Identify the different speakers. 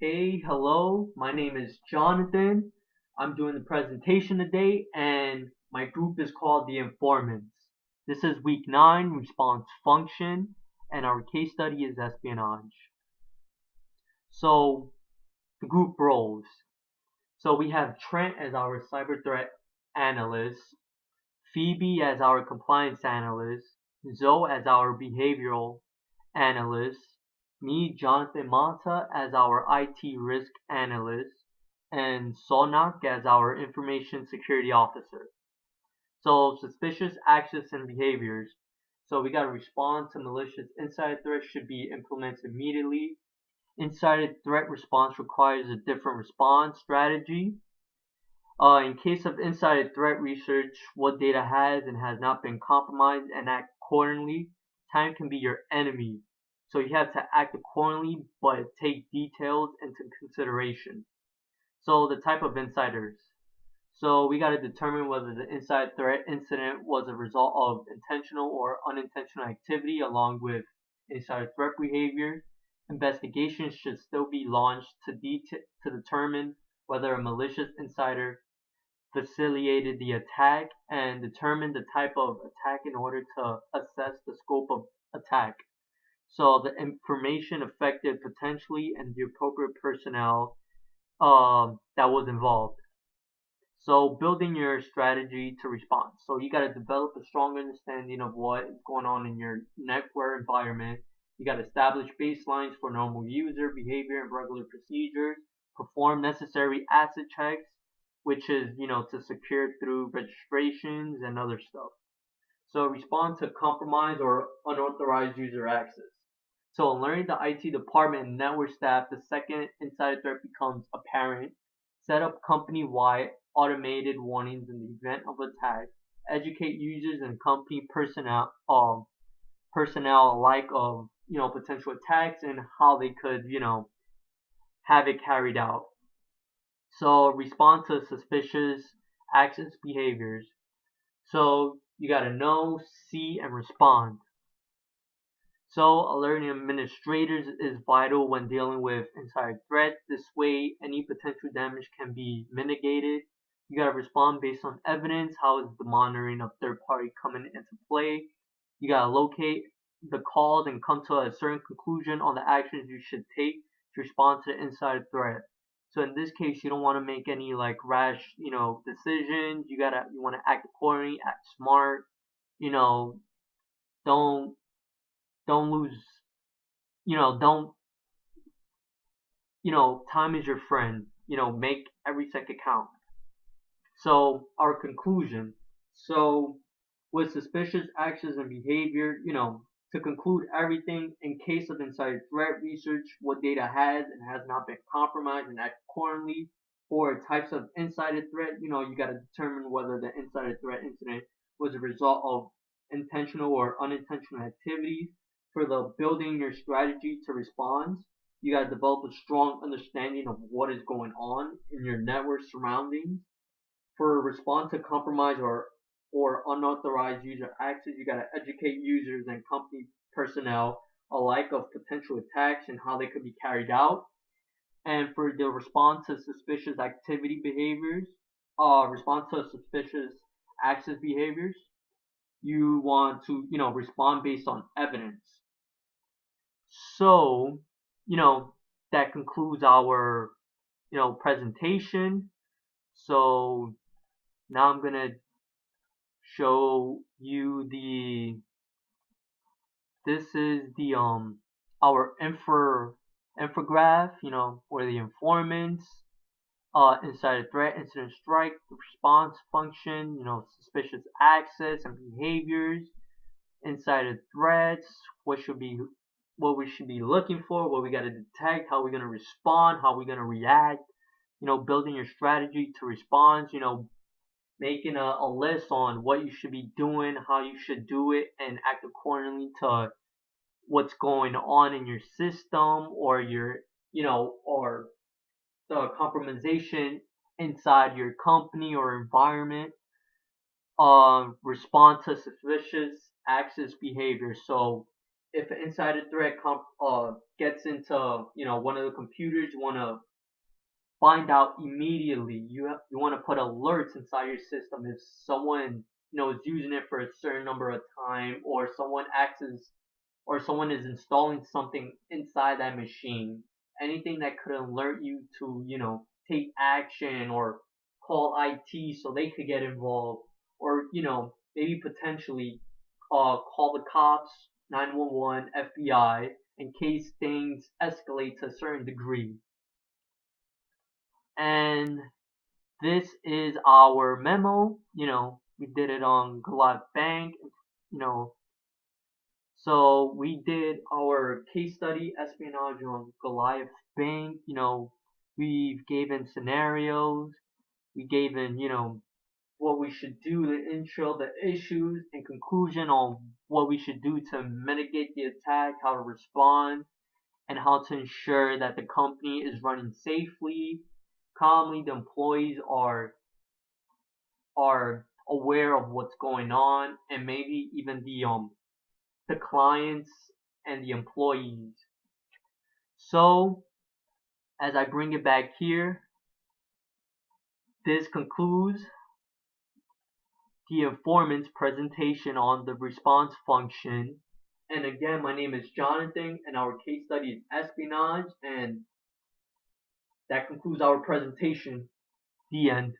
Speaker 1: Hey, hello, my name is Jonathan. I'm doing the presentation today, and my group is called The Informants. This is week 9, response function, and our case study is espionage. So, the group roles. So, we have Trent as our cyber threat analyst, Phoebe as our compliance analyst, Zoe as our behavioral analyst, me, Jonathan Mata, as our IT risk analyst, and Sonak as our information security officer. So suspicious actions and behaviors. So we got to respond to malicious insider threats should be implemented immediately. Insider threat response requires a different response strategy. In case of insider threat research, what data has and has not been compromised and act accordingly. Time can be your enemy. So you have to act accordingly, but take details into consideration. So the type of insiders. So we got to determine whether the inside threat incident was a result of intentional or unintentional activity along with insider threat behavior. Investigations should still be launched to determine whether a malicious insider facilitated the attack and determine the type of attack in order to assess the scope of attack. So the information affected potentially and the appropriate personnel that was involved. So building your strategy to respond. So you got to develop a strong understanding of what is going on in your network environment. You got to establish baselines for normal user behavior and regular procedures. Perform necessary asset checks, which is, to secure through registrations and other stuff. So respond to compromise or unauthorized user access. So learning the IT department and network staff, the second insider threat becomes apparent. Set up company-wide automated warnings in the event of attack. Educate users and company personnel alike of potential attacks and how they could have it carried out. So respond to suspicious access behaviors. So you gotta know, see, and respond. So alerting administrators is vital when dealing with insider threats. This way, any potential damage can be mitigated. You gotta respond based on evidence. How is the monitoring of third party coming into play? You gotta locate the cause and come to a certain conclusion on the actions you should take to respond to the insider threat. So in this case, you don't want to make any like rash, decisions. You want to act accordingly, act smart. You know, don't don't lose. Don't. Time is your friend. Make every second count. So our conclusion. So with suspicious actions and behavior, to conclude everything in case of insider threat research, what data has and has not been compromised and act accordingly. For types of insider threat, you got to determine whether the insider threat incident was a result of intentional or unintentional activities. For the building your strategy to respond, you got to develop a strong understanding of what is going on in your network surroundings. For response to compromise or unauthorized user access, you got to educate users and company personnel alike of potential attacks and how they could be carried out. And for the response to suspicious activity behaviors, response to suspicious access behaviors, you want to, respond based on evidence. So, that concludes our, presentation. So now I'm gonna show you this is the our infograph, where the informants, insider threat, incident strike, the response function, suspicious access and behaviors, insider threats, what we should be looking for, what we gotta detect, how we're gonna respond, how we're gonna react, building your strategy to respond, making a list on what you should be doing, how you should do it, and act accordingly to what's going on in your system or or the compromisation inside your company or environment. Respond to suspicious access behavior. So if an insider threat gets into one of the computers, you want to find out immediately. You want to put alerts inside your system if someone is using it for a certain number of time, or someone is installing something inside that machine. Anything that could alert you to take action, or call IT so they could get involved, or maybe potentially call the cops, 911, FBI, in case things escalate to a certain degree. And this is our memo. We did it on Goliath Bank. You know, so we did our case study espionage on Goliath Bank. We've given scenarios. We gave in, what we should do, the intro, the issues, and conclusion on what we should do to mitigate the attack, how to respond, and how to ensure that the company is running safely, calmly, the employees are aware of what's going on, and maybe even the clients and the employees. So as I bring it back here, this concludes the informant's presentation on the response function. And again, my name is Jonathan, and our case study is espionage, and that concludes our presentation. The end.